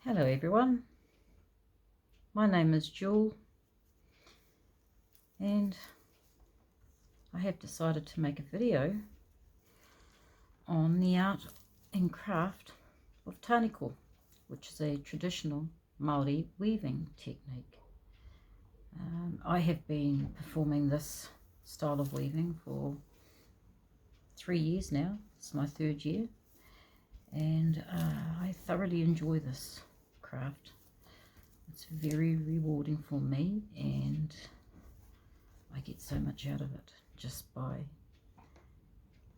Hello everyone, my name is Jewel and I have decided to make a video on the art and craft of taniko, which is a traditional Māori weaving technique. I have been performing this style of weaving for 3 years now. It's my 3rd year, and I thoroughly enjoy this craft. It's very rewarding for me, and I get so much out of it just by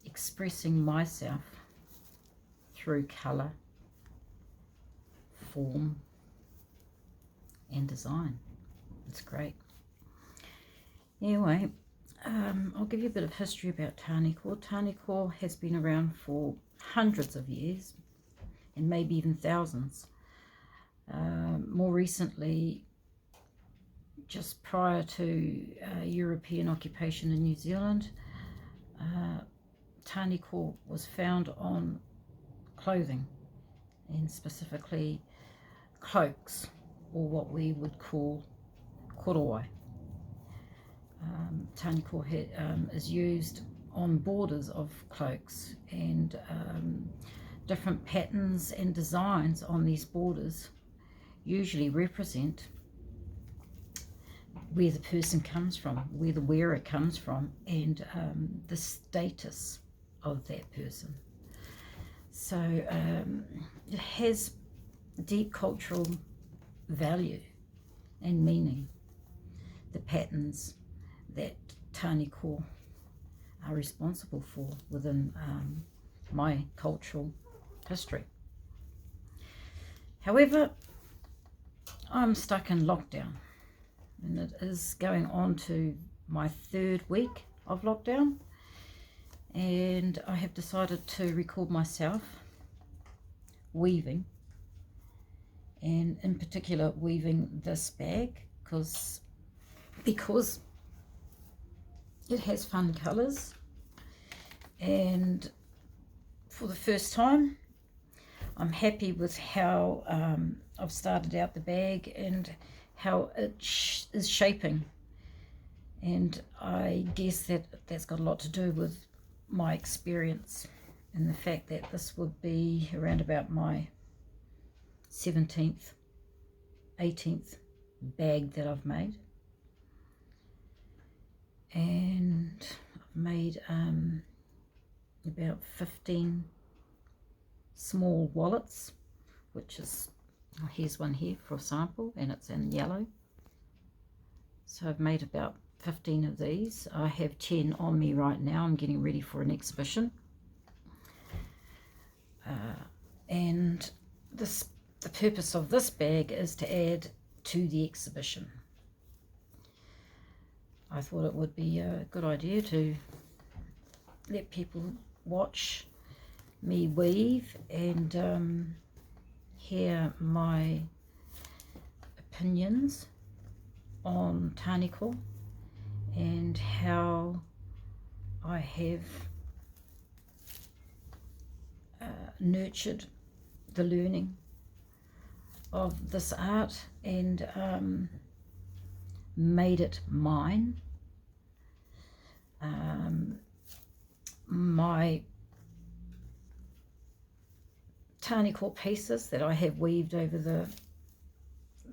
expressing myself through colour, form and design. It's great. Anyway, I'll give you a bit of history about taniko. Taniko has been around for hundreds of years and maybe even thousands. More recently, just prior to European occupation in New Zealand, taniko was found on clothing, and specifically cloaks, or what we would call korowai. Taniko is used on borders of cloaks, and different patterns and designs on these borders usually represent where the person comes from, where the wearer comes from, and the status of that person. So it has deep cultural value and meaning, the patterns that taniko are responsible for within my cultural history. However, I'm stuck in lockdown, and it is going on to my 3rd week of lockdown, and I have decided to record myself weaving, and in particular weaving this bag because it has fun colours, and for the first time I'm happy with how I've started out the bag and how it is shaping, and I guess that's got a lot to do with my experience and the fact that this would be around about my 17th, 18th bag that I've made. And I've made about 15 small wallets, which is, here's one here for a sample, and it's in yellow. So I've made about 15 of these. I have 10 on me right now. I'm getting ready for an exhibition, and the purpose of this bag is to add to the exhibition. I thought it would be a good idea to let people watch me weave and hear my opinions on taniko and how I have nurtured the learning of this art and made it mine. My taniko pieces that I have weaved over the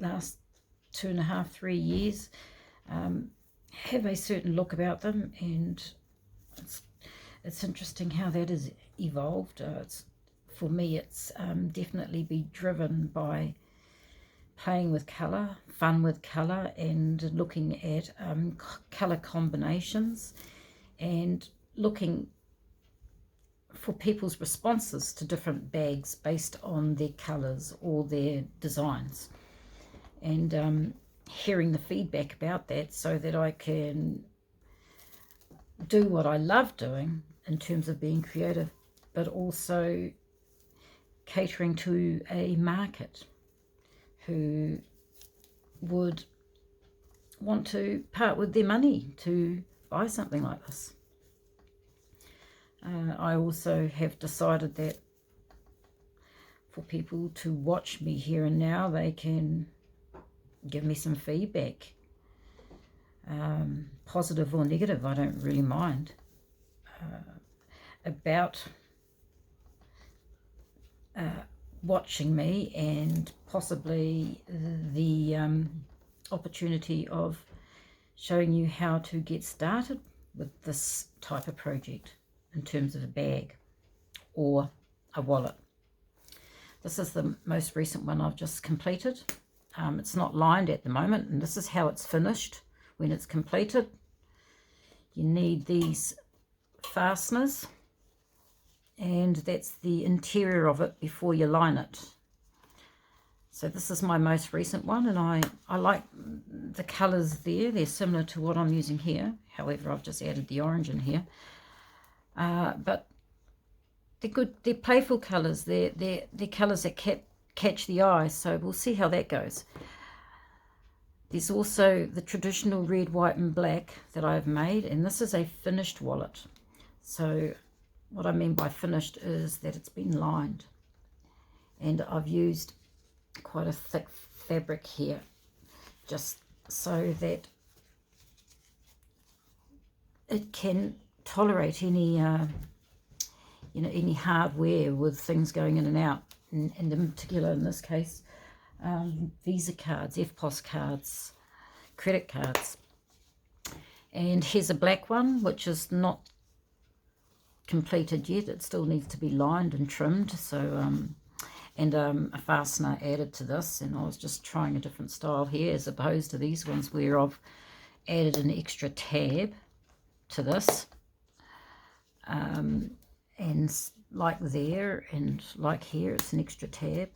last 2.5, 3 years have a certain look about them, and it's interesting how that has evolved. For me, it's definitely be driven by playing with colour, fun with colour, and looking at colour combinations and looking for people's responses to different bags based on their colours or their designs, and hearing the feedback about that so that I can do what I love doing in terms of being creative, but also catering to a market who would want to part with their money to buy something like this. I also have decided that for people to watch me here and now. They can give me some feedback, positive or negative, I don't really mind, about watching me, and possibly the opportunity of showing you how to get started with this type of project in terms of a bag or a wallet. This is the most recent one I've just completed. It's not lined at the moment, and this is how it's finished when it's completed. You need these fasteners, and that's the interior of it before you line it. So this is my most recent one, and I like the colours there. They're similar to what I'm using here. However, I've just added the orange in here. But they're good. They're playful colours. They're colours that catch the eye. So we'll see how that goes. There's also the traditional red, white and black that I've made, and this is a finished wallet. So what I mean by finished is that it's been lined, and I've used quite a thick fabric here just so that it can tolerate any any hardware with things going in and out, and in particular in this case Visa cards, EFTPOS cards, credit cards. And here's a black one which is not completed yet. It still needs to be lined and trimmed. So and a fastener added to this, and I was just trying a different style here as opposed to these ones where I've added an extra tab to this, and like there and like here it's an extra tab,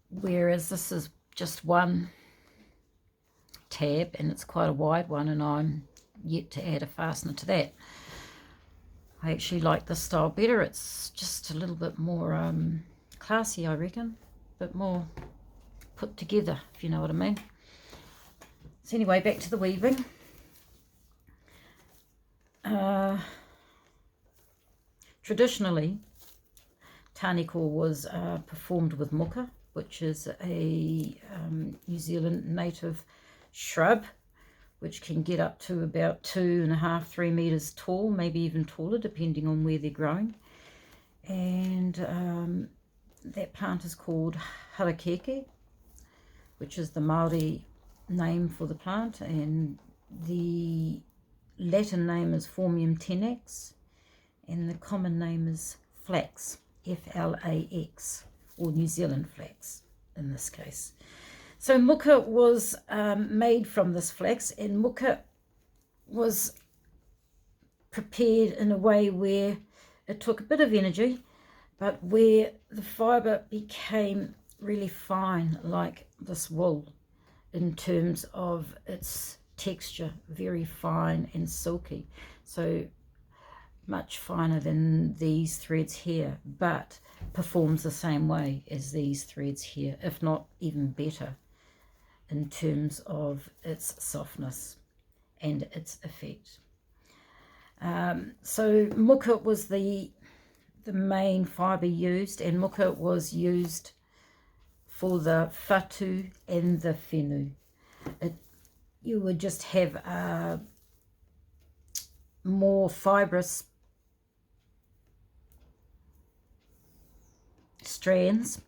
whereas this is just one tab and it's quite a wide one, and I'm yet to add a fastener to that. I actually like this style better. It's just a little bit more classy, I reckon, a bit more put together, if you know what I mean. So anyway, back to the weaving. Traditionally, Tāneko was performed with muka, which is a New Zealand native shrub, which can get up to about 2.5 3 meters tall, maybe even taller depending on where they're growing. And that plant is called harakeke, which is the Māori name for the plant, and the Latin name is Phormium tenax, and the common name is flax, F-L-A-X, or New Zealand flax in this case. So muka was made from this flax, and muka was prepared in a way where it took a bit of energy, but where the fibre became really fine, like this wool, in terms of its texture, very fine and silky. So much finer than these threads here, but performs the same way as these threads here, if not even better, in terms of its softness and its effect. So muka was the main fibre used, and muka was used for the whatu and the whenu. You would just have more fibrous strands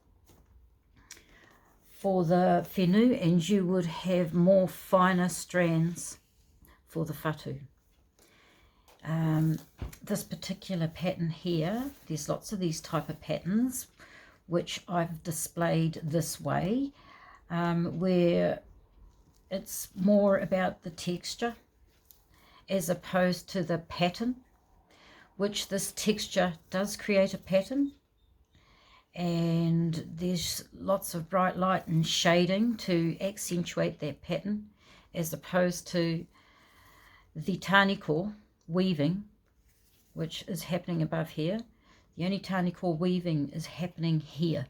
for the whenu, and you would have more finer strands for the whatu. This particular pattern here, there's lots of these type of patterns which I've displayed this way, where it's more about the texture as opposed to the pattern, which this texture does create a pattern, and there's lots of bright light and shading to accentuate that pattern, as opposed to the Tāneko weaving, which is happening above here. The only Tāneko weaving is happening here,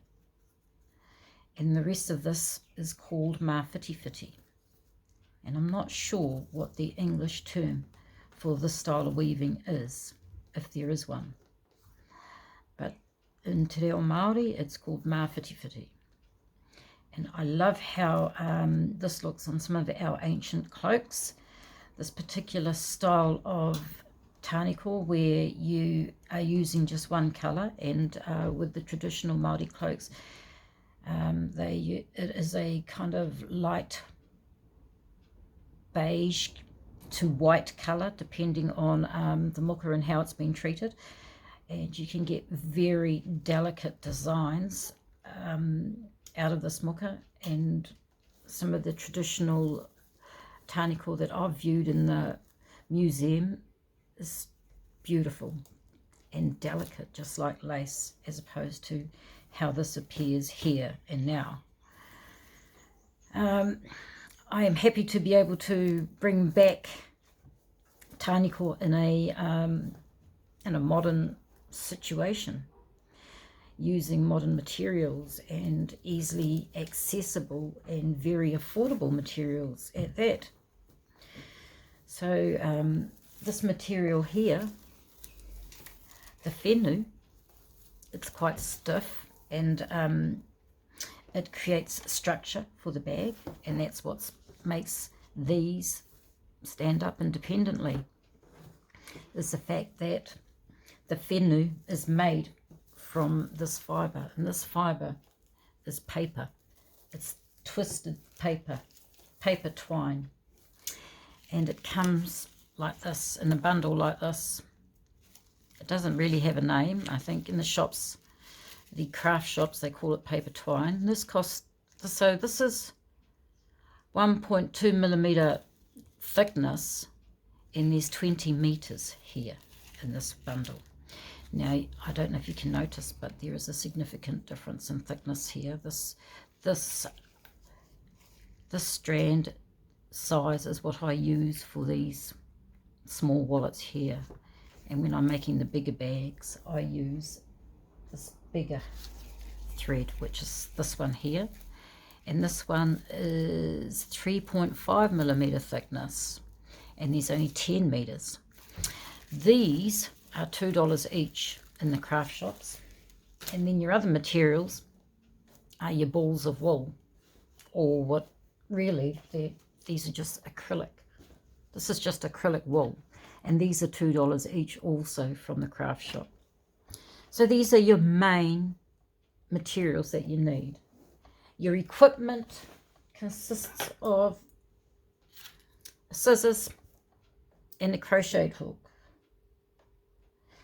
and the rest of this is called mawhitiwhiti, and I'm not sure what the English term for this style of weaving is, if there is one, but in Te Reo Māori, it's called Mā Whiti Whiti. And I love how this looks on some of our ancient cloaks. This particular style of tāniko where you are using just one colour, and with the traditional Māori cloaks, it is a kind of light beige to white colour depending on the muka and how it's been treated. And you can get very delicate designs out of this muka, and some of the traditional tāniko that I've viewed in the museum is beautiful and delicate, just like lace, as opposed to how this appears here and now. I am happy to be able to bring back tāniko in a modern situation, using modern materials and easily accessible and very affordable materials at that. So this material here, the whenua, it's quite stiff, and it creates structure for the bag, and that's what makes these stand up independently, is the fact that the whenua is made from this fibre, and this fibre is paper. It's twisted paper twine, and it comes like this, in a bundle like this. It doesn't really have a name. I think in the shops, the craft shops, they call it paper twine. This is 1.2 millimetre thickness, and there's 20 metres here in this bundle. Now, I don't know if you can notice, but there is a significant difference in thickness here. This strand size is what I use for these small wallets here. And when I'm making the bigger bags, I use this bigger thread, which is this one here. And this one is 3.5 millimetre thickness, and there's only 10 metres. These are $2 each in the craft shops. And then your other materials are your balls of wool, or what really, these are just acrylic. This is just acrylic wool, and these are $2 each also from the craft shop. So these are your main materials that you need. Your equipment consists of scissors and a crochet hook.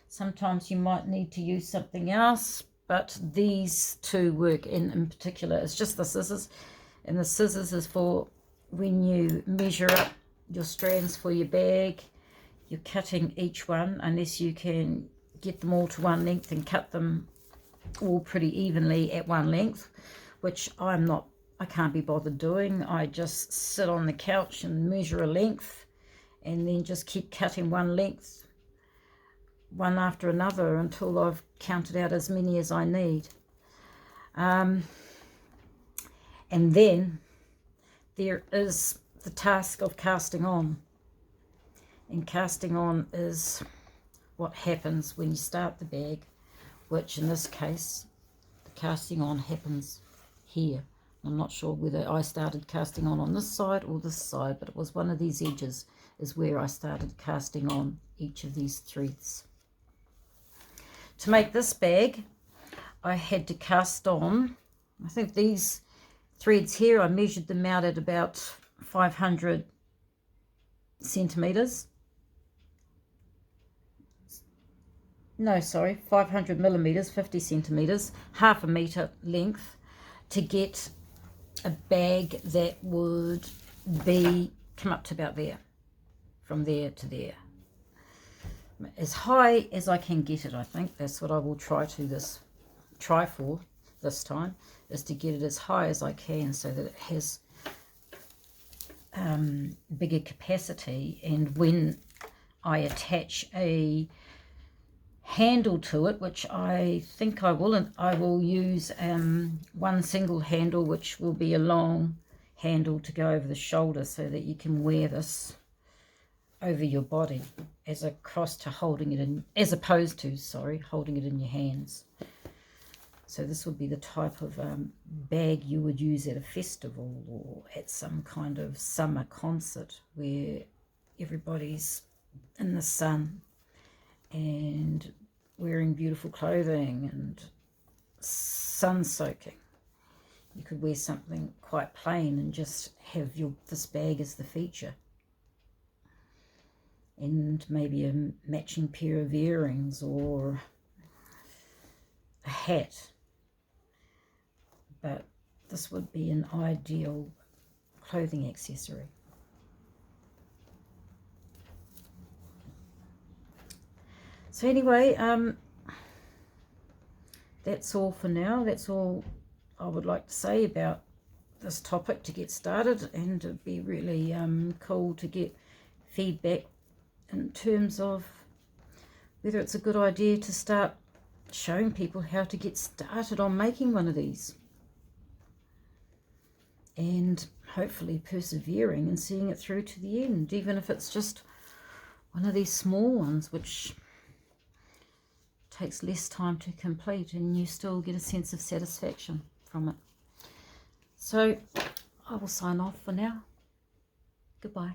Sometimes you might need to use something else, but these two work in particular. It's just the scissors, and the scissors is for when you measure up your strands for your bag. You're cutting each one, unless you can get them all to one length and cut them all pretty evenly at one length, which I can't be bothered doing. I just sit on the couch and measure a length, and then just keep cutting one length, one after another, until I've counted out as many as I need. And then there is the task of casting on. And casting on is what happens when you start the bag, which in this case, the casting on happens here. I'm not sure whether I started casting on this side or this side, but it was one of these edges is where I started casting on each of these threads. To make this bag, I had to cast on, I think these threads here, I measured them out at about 500 centimetres. No, sorry, 500 millimetres, 50 centimetres, half a metre length, to get a bag that would come up to about there, from there to there. As high as I can get it, I think. That's what I will try for this time, is to get it as high as I can so that it has bigger capacity. And when I attach a handle to it, which I think I will, and I will use one single handle, which will be a long handle to go over the shoulder, so that you can wear this over your body as opposed to holding it in your hands. So this would be the type of bag you would use at a festival or at some kind of summer concert where everybody's in the sun and wearing beautiful clothing and sun soaking. You could wear something quite plain and just have this bag as the feature. And maybe a matching pair of earrings or a hat. But this would be an ideal clothing accessory. So anyway, that's all for now. That's all I would like to say about this topic to get started, and it'd be really cool to get feedback in terms of whether it's a good idea to start showing people how to get started on making one of these, and hopefully persevering and seeing it through to the end, even if it's just one of these small ones which takes less time to complete and you still get a sense of satisfaction from it. So I will sign off for now. Goodbye.